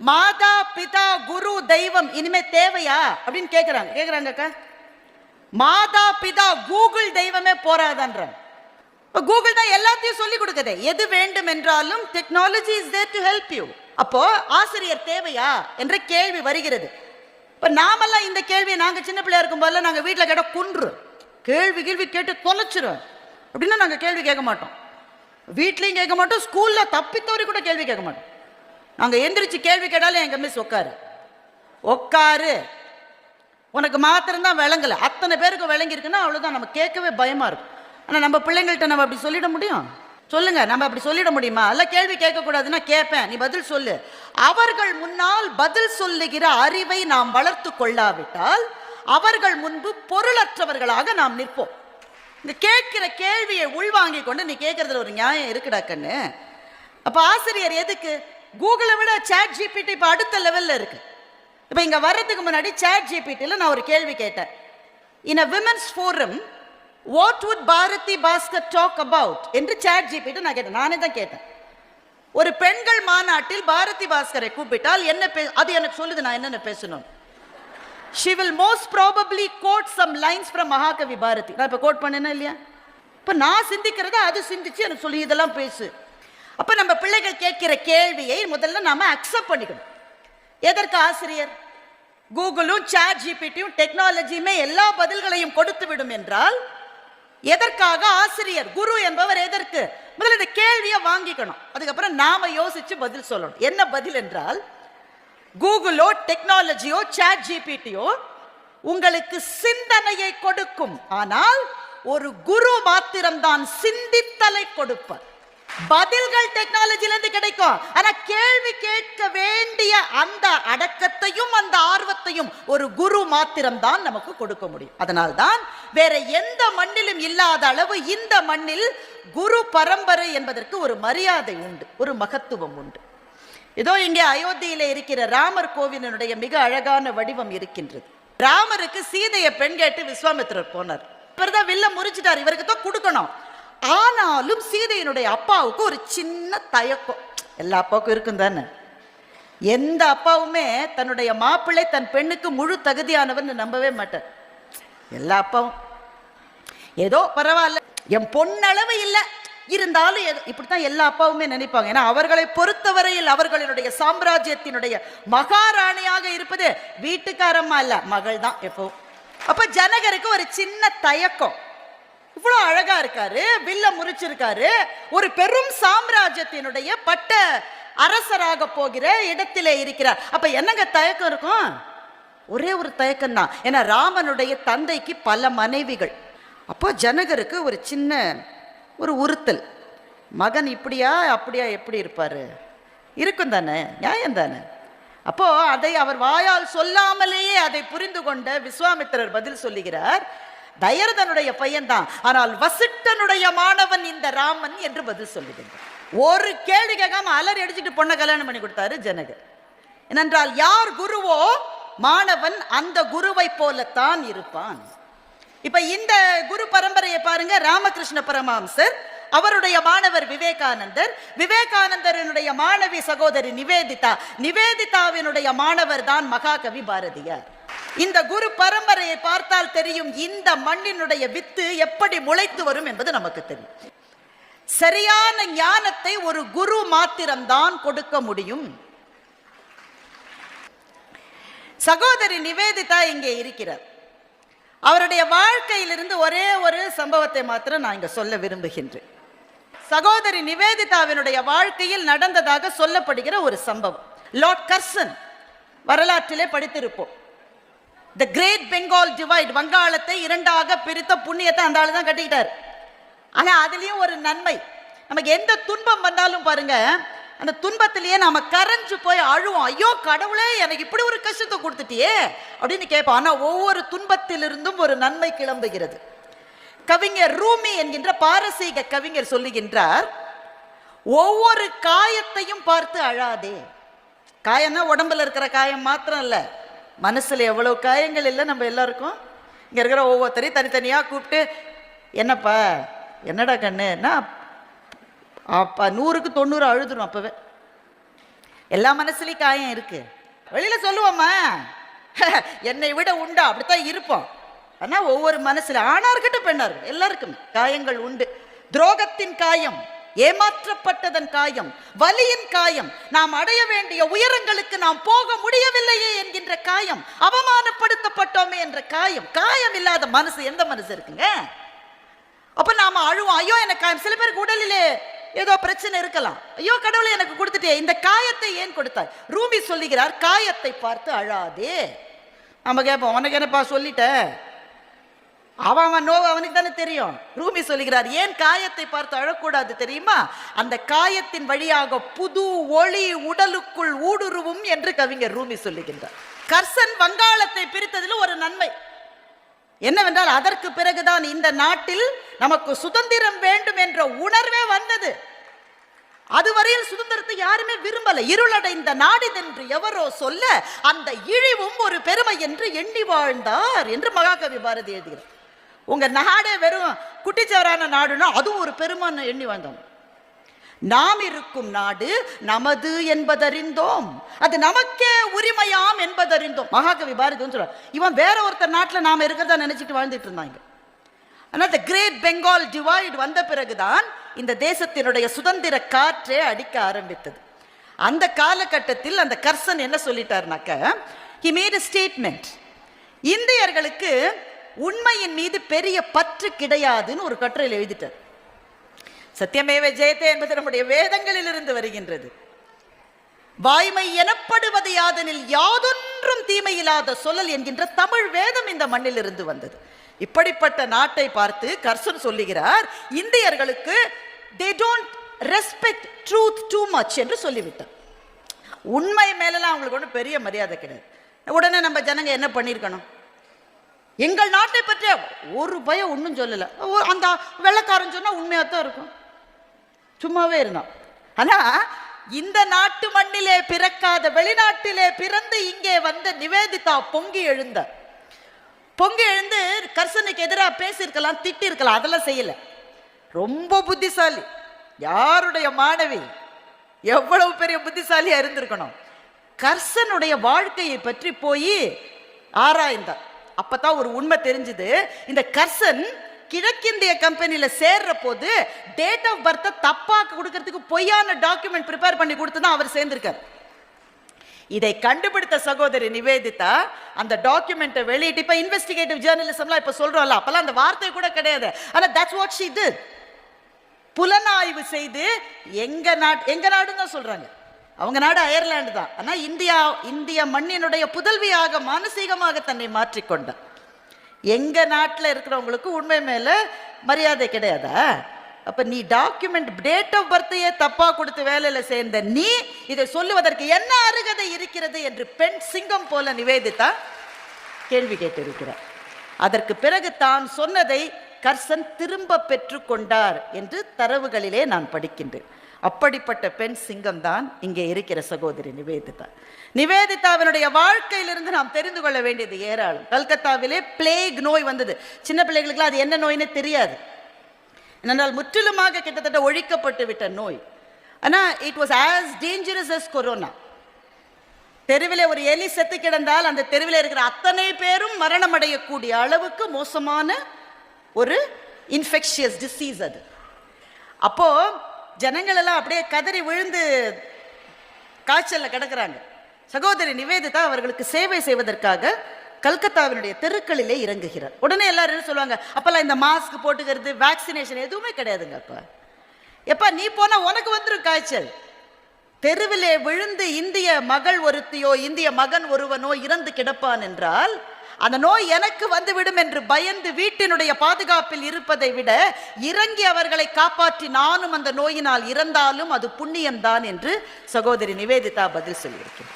மாதா பிதா குரு தெய்வம் இனிமே தேவையா அப்படின்னு கேக்குறாங்க அக்கா. மாதா பிதா கூகுள் தெய்வமே போராதன்ற. கூகுள் தான் எல்லாத்தையும் சொல்லி கொடுக்குது. எது வேண்டும் என்றாலும் technology is there to help you. அப்போ ஆசிரியர் தேவையா என்ற கேள்வி வருகிறது. இப்ப நாமெல்லாம் இந்த கேள்வியை நாங்க சின்ன பிள்ளையா இருக்கும் போல நாங்க வீட்டுல கேட்ட குன்று கேள்வி கேட்டு தொலைச்சிரும் அப்படின்னா நாங்க கேள்வி கேட்க மாட்டோம். வீட்லயும் கேட்க மாட்டோம், ஸ்கூல்ல தப்பித்தோரி கூட கேள்வி கேட்க மாட்டோம். நாங்க எந்திரிச்சு கேள்வி கேட்டாலும் எங்க மிஸ் உட்காரு உனக்கு மாத்திரம் தான் விளங்கல, அத்தனை பேருக்கு விளங்கி இருக்குன்னா அவ்வளவுதான். நம்ம கேட்கவே பயமா இருக்கும். ஆனா நம்ம பிள்ளைங்கள்ட்ட நம்ம அப்படி சொல்லிட முடியும்? சொல்லுங்க, நம்ம அப்படி சொல்லிட முடியுமா? அல்ல கேள்வி கேட்க கூடாதுன்னா கேட்பேன், நீ பதில் சொல்லு. அவர்கள் முன்னால் பதில் சொல்லுகிற அறிவை நாம் வளர்த்து கொள்ளாவிட்டால் அவர்கள் முன்பு பொருளற்றவர்களாக நாம் நிற்போம். இந்த கேட்கிற கேள்வியை உள்வாங்கி கொண்டு நீ கேட்கறதுல ஒரு நியாயம் இருக்குடா கண்ணு. அப்ப ஆசிரியர் எதுக்கு? கூகுளை விட சாட் ஜிபிடி இப்ப அடுத்த லெவல்ல இருக்கு. இப்ப இங்க வர்றதுக்கு முன்னாடி சாட் ஜிபிடில நான் ஒரு கேள்வி கேட்டேன். In a women's forum what would Bharathi Baskar talk about என்று சாட் ஜிபிடி நான் கேட்டேன். நானே தான் கேட்டேன். ஒரு பெண்கள் மாநாட்டில் பாரதி பாஸ்கரை கூப்பிட்டால் என்ன அது எனக்கு சொல்லுது நான் என்னென்ன பேசணும். she will most probably quote some lines from மகாகவி பாரதி. நான் இப்ப கோட் பண்ணேனா இல்லையா? இப்ப நான் சிந்திக்கிறத அது சிந்திச்சு எனக்கு சொல்லி இதெல்லாம் பேசு. அப்ப நம்ம பிள்ளைகள் கேட்கிற கேள்வியை முதல்ல நாம அக்செப்ட் பண்ணிக்கணும். எதற்கு ஆசிரியர்? கூகுளும் சாட் ஜிபிடியும் டெக்னாலஜியுமே எல்லா பதில்களையும் கொடுத்து விடும் என்றால் எதற்காக ஆசிரியர் குரு என்பவர் எதற்கு? முதல்ல இந்த கேள்வியை வாங்கிக்கணும். அதுக்கப்புறம் நாம யோசிச்சு பதில் சொல்லணும். என்ன பதில் என்றால், கூகுளோ டெக்னாலஜியோ சாட் ஜிபிடியோ உங்களுக்கு சிந்தனையை கொடுக்கும், ஆனால் ஒரு குரு மாத்திரம்தான் சிந்தித்தலை கொடுப்பார். பதில்கள் டெக்னாலஜில இருந்து கிடைக்கும், ஆனா கேள்வி கேட்க வேண்டிய அந்த அடக்கத்தையும் அந்த ஆர்வத்தையும் ஒரு குரு மாத்திரம்தான் நமக்கு கொடுக்க முடியும். அதனால்தான் வேற எந்த மண்ணிலும் இல்லாத அளவு இந்த மண்ணில் குரு பரம்பரை என்பதற்கு ஒரு மரியாதை உண்டு, ஒரு மகத்துவம் உண்டு. இதோ இங்கே அயோத்தியில இருக்கிற ராமர் கோவிலினுடைய மிக அழகான வடிவம் இருக்கின்றது. ராமருக்கு சீதையை பெண் கேட்டு விஸ்வாமித்திரர் போனார். இவர் தான் வில்ல முறிச்சிட்டார், இவருக்கு தான் கொடுக்கணும். ஆனாலும் சீதையினுடைய அப்பாவுக்கு ஒரு சின்ன தயக்கம். எல்லா அப்பாவுக்கும் இருக்கும் தானே. எந்த அப்பாவுமே தன்னுடைய மாப்பிள்ளை தன் பெண்ணுக்கு முழு தகுதியானவன் நம்பவே மாட்டார். எல்லா அப்பாவும் ஏதோ பரவாயில்ல, என் பொண்ணளவு இல்லை இருந்தாலும் இப்படித்தான் எல்லா அப்பாவுமே நினைப்பாங்க. ஏன்னா அவர்களை பொறுத்தவரையில் அவர்களுடைய சாம்ராஜ்யத்தினுடைய மகாராணியாக இருப்பது வீட்டுக்காரம்மா இல்ல, மகள் தான் எப்பவும். அப்ப ஜனகருக்கு ஒரு சின்ன தயக்கம். இவ்வளவு அழகா இருக்காரு, வில்ல முறிச்சிருக்காரு, ஒரு பெரும் சாம்ராஜ்யத்தினுடைய பட்ட அரசராக போகிற இடத்திலே இருக்கிறார். அப்ப என்னங்க தயக்கம் இருக்கும்? ஒரே ஒரு தயக்கம் தான். ஏன்னா ராமனுடைய தந்தைக்கு பல மனைவிகள். அப்போ ஜனகருக்கு ஒரு சின்ன ஒரு உறுத்தல், மகன் இப்படியா அப்படியா எப்படி இருப்பாரு, இருக்கும் தானே, நியாயம் தானே. அப்போ அதை அவர் வாயால் சொல்லாமலேயே அதை புரிந்து கொண்ட விஸ்வாமித்திரர் பதில் சொல்லுகிறார், தயரதனுடைய பையன்தான், ஆனால் வசிட்டனுடைய மாணவன் இந்த ராமன் என்று பதில் சொல்லுகின்றார். ஒரு கேள்வி கேட்காம அலறி அடிச்சுட்டு பொண்ணை கல்யாணம் பண்ணி கொடுத்தாரு ஜனகர். ஏனென்றால் யார் குருவோ மாணவன் அந்த குருவை போலத்தான் இருப்பான். இப்ப இந்த குரு பரம்பரையை பாருங்க. ராமகிருஷ்ண பரமஹம்சர், அவருடைய மாணவர் விவேகானந்தர், விவேகானந்தருடைய மாணவி சகோதரி நிவேதிதா, நிவேதிதாவினுடைய மாணவர் தான் மகாகவி பாரதியார். இந்த குரு பரம்பரையை பார்த்தால் தெரியும் இந்த மண்ணினுடைய வித்து எப்படி முளைத்து வரும் என்பது நமக்கு தெரியும். சரியான ஞானத்தை ஒரு குரு மாத்திரம்தான் கொடுக்க முடியும். சகோதரி நிவேதிதா இங்கே இருக்கிறார். அவருடைய வாழ்க்கையிலிருந்து ஒரே ஒரு சம்பவத்தை மாத்திரம் நான் இங்க சொல்ல விரும்புகின்றேன். சகோதரி நிவேதிதாவினுடைய வாழ்க்கையில் நடந்ததாக சொல்லப்படுகிற ஒரு சம்பவம். லார்ட் கர்சன் வரலாற்றிலே படித்திருப்போம். தி கிரேட் பெங்கால் டிவைட், வங்காளத்தை இரண்டாக பிரித்த புண்ணியத்தை அந்த ஆளு தான் கட்டிக்கிட்டார். ஆனா அதுலயும் ஒரு நன்மை, நமக்கு எந்த துன்பம் வந்தாலும் பாருங்க, அந்த துன்பத்திலேயே நாம கரைஞ்சு போய் அழுவோம். ஐயோ கடவுளே, எனக்கு இப்படி ஒரு கஷ்டத்தை கொடுத்துட்டியே அப்படின்னு கேட்போம். ஆனா ஒவ்வொரு துன்பத்திலிருந்தும் ஒரு நன்மை கிளம்புகிறது. கவிஞர் ரூமி என்கின்ற பாரசீக கவிஞர் சொல்லுகின்றார், ஒவ்வொரு காயத்தையும் பார்த்து அழாதே. காயம்னா உடம்புல இருக்கிற காயம் மாத்திரம் இல்ல, மனசுல எவ்வளவு காயங்கள் இல்லை நம்ம எல்லாருக்கும். இங்க இருக்கிற ஒவ்வொருத்தரையும் தனித்தனியா கூப்பிட்டு, என்னப்பா என்னடா கண்ணு, அப்ப 100க்கு 90 அழுதுரும். அப்பவே எல்லா மனசுலயும் காயம் இருக்கு, வெளியில சொல்லுவோமா என்னை விட உண்டா, அப்படித்தான் இருப்போம். ஆனா ஒவ்வொரு மனசுல ஆணா இருக்கட்டும் பெண்ணா இருக்கட்டும் எல்லாருக்கும் காயங்கள் உண்டு. துரோகத்தின் காயம், ஏமாற்றப்பட்டதன் காயம், வலியின் காயம், நாம் அடைய வேண்டிய உயரங்களுக்கு நாம் போக முடியவில்லையே என்கின்ற காயம், அவமானப்படுத்தப்பட்டோமே என்ற காயம். காயம் இல்லாத மனசு எந்த மனசு இருக்குங்க? அப்ப நாம அழுவோம், ஐயோ எனக்கு காயம். சில பேருக்கு உடலிலே ஏதோ பிரச்சனை இருக்கலாம், ஐயோ கடவுளை எனக்கு கொடுத்துட்டே, இந்த காயத்தை ஏன் கொடுத்தாய்? ரூமி சொல்லுகிறார், காயத்தை பார்த்து அழாதே. நம்ம கேட்போம், உனக்கு என்னப்பா சொல்லிட்ட, அவன் நோவு அவனுக்கு தானே தெரியும். ரூமி சொல்லுகிறார், ஏன் காயத்தை பார்த்து அழக்கூடாது தெரியுமா? அந்த காயத்தின் வழியாக புது ஒளி உடலுக்குள் ஊடுருவும் என்று கவிஞர் ரூமி சொல்லுகின்றார். கர்சன் வங்காளத்தை பிரித்ததில் ஒரு நன்மை என்னவென்றால், அதற்கு பிறகுதான் இந்த நாட்டில் நமக்கு சுதந்திரம் வேண்டும் என்ற உணர்வே வந்தது. அதுவரையில் சுதந்திரத்தை யாருமே விரும்பல. இருளடைந்த நாடிதென்று எவரோ சொல்ல அந்த இழிவும் ஒரு பெருமை என்று எண்ணி வாழ்ந்தார் என்று மகாகவி பாரதி எழுதுகிறார். உங்க நாடே வெறும் குட்டிச்சவரான நாடுனா அதுவும் ஒரு பெருமைன்னு எண்ணி வாழ்ந்தோம். நாம் இருக்கும் நாடு நமது என்பதறிந்தோம், அது நமக்கே உரிமையாம் என்பதறிந்தோம். மகாகவி பாரதி சொல்றார், இவன் வேற ஒருத்தர் நாட்டில் நாம இருக்கிறதா நினைச்சிட்டு வாழ்ந்துட்டு இருந்தாங்க. ஆனால் த கிரேட் பெங்கால் டிவைட் வந்த பிறகுதான் இந்த தேசத்தினுடைய சுதந்திர காற்றே அடிக்க ஆரம்பித்தது. அந்த காலகட்டத்தில் அந்த கர்சன் என்ன சொல்லிட்டார்னாக்க, he made a statement. இந்தியர்களுக்கு உண்மையின் மீது பெரிய பற்று கிடையாதுன்னு ஒரு கட்டுரையில் எழுதிட்டார். சத்தியமேவ ஜெயத்தே என்பது நம்முடைய வேதங்களில் இருந்து வருகின்றது. வாய்மை எனப்படுவது யாதெனில் யாதொன்றும் தீமையில்லாத சொல்லல் என்கின்ற தமிழ் வேதம் இந்த மண்ணில் இருந்து வந்தது. இப்படிப்பட்ட நாட்டை பார்த்து கர்சன் சொல்லுகிறார், இந்தியர்களுக்கு they don't respect truth too much என்று சொல்லிவிட்டார். உண்மை மேலலாம் அவங்களுக்கு ஒன்றும் பெரிய மரியாதை கிடையாது. உடனே நம்ம ஜனங்க என்ன பண்ணியிருக்கணும்? எங்கள் நாட்டை பற்றி ஒரு பயம் ஒன்றும் சொல்லலை. அந்த வெள்ளக்காரன் சொன்னா உண்மையாத்தான் இருக்கும், சும்மாவே இருந்தான். ஆனா இந்த நாட்டு மண்ணிலே பிறக்காத, வெளிநாட்டிலே பிறந்து இங்கே வந்த நிவேதிதா பொங்கி எழுந்த கர்சனுக்கு எதிராக பேசியிருக்கலாம், திட்டி இருக்கலாம், அதெல்லாம் செய்யல. ரொம்ப புத்திசாலி. யாருடைய மாணவி எவ்வளவு பெரிய புத்திசாலியா இருந்திருக்கணும். கர்சனுடைய வாழ்க்கையை பற்றி போய் ஆராய்ந்தார். அப்பதான் ஒரு உண்மை தெரிஞ்சது. இந்த கர்சன் கிழக்கிந்திய கம்பெனியில சேர்ற போது டேட் ஆஃப் பர்த் தப்பா கொடுக்கறதுக்கு பொய்யான டாக்குமெண்ட் ப்ரிப்பேர் பண்ணி கொடுத்துதான் அவர் சேர்ந்திருக்கார். இதை கண்டுபிடித்த சகோதரி நிவேதிதா அந்த டாக்குமெண்ட்டை வெளியிட்டு, இப்ப இன்வெஸ்டிகேட்டிவ் ஜேர்னலிசம்லாம் இப்ப சொல்றோம்ல, அப்பெல்லாம் அந்த வார்த்தை கூட கிடையாது. ஆனா that's what she did. புலனாய்வு செய்து எங்க நாடுன்னு தான் சொல்றாங்க, அவங்க நாடு அயர்லாந்து தான். ஆனா இந்திய மண்ணினுடைய புதல்வியாக மானசீகமாக தன்னை மாற்றிக்கொண்டார். எங்க நாட்டில் இருக்கிறவங்களுக்கு உண்மை மேல மரியாதை கிடையாதா? அப்ப நீ டாக்குமெண்ட் டேட் ஆஃப் பர்த்தையே தப்பா கொடுத்து வேலையில சேர்ந்த நீ இதை சொல்லுவதற்கு என்ன அருகதை இருக்கிறது என்று பெண் சிங்கம் போல நிவேதிதா கேள்வி கேட்டிருக்கிறார். அதற்கு பிறகு தான் சொன்னதை கர்சன் திரும்ப பெற்றுக்கொண்டார் என்று தரவுகளிலே நான் படிக்கின்றேன். அப்படிப்பட்ட பெண் சிங்கம் தான் இங்கே இருக்கிற சகோதரி நிவேதிதா. நிவேதிதாவினுடைய வாழ்க்கையிலிருந்து நாம் தெரிந்து கொள்ள வேண்டியது ஏராளம். கல்கத்தாவிலே பிளேக் நோய் வந்தது. சின்ன பிள்ளைகளுக்குலாம் அது என்ன நோய்னு தெரியாது. என்னென்றால் முற்றிலுமாக கிட்டத்தட்ட ஒழிக்கப்பட்டு விட்ட நோய். ஆனால் it was as dangerous as corona. தெருவிலே ஒரு எலி செத்து கிடந்தால் அந்த தெருவில் இருக்கிற அத்தனை பேரும் மரணம் அடையக்கூடிய அளவுக்கு மோசமான ஒரு இன்ஃபெக்ஷியஸ் டிசீஸ் அது. அப்போ ஜனங்கள் எல்லாம் அப்படியே கதறி விழுந்து காய்ச்சல்ல கிடக்குறாங்க. சகோதரி நிவேதிதா அவர்களுக்கு சேவை செய்வதற்காக கல்கத்தாவினுடைய தெருக்களிலே இறங்குகிறார். உடனே எல்லாரும் என்ன சொல்லுவாங்க, அப்பெல்லாம் இந்த மாஸ்க் போட்டுக்கிறது, வேக்சினேஷன் எதுவுமே கிடையாதுங்க. எப்ப நீ போனா உனக்கு வந்துடும் காய்ச்சல். தெருவிலே விழுந்து இந்திய மகள் ஒருத்தியோ இந்திய மகன் ஒருவனோ இறந்து கிடப்பான் என்றால் அந்த நோய் எனக்கு வந்துவிடும் என்று பயந்து வீட்டினுடைய பாதுகாப்பில் இருப்பதை விட இறங்கி அவர்களை காப்பாற்றி நானும் அந்த நோயினால் இறந்தாலும் அது புண்ணியம்தான் என்று சகோதரி நிவேதிதா பதில் சொல்லியிருக்கிறார்.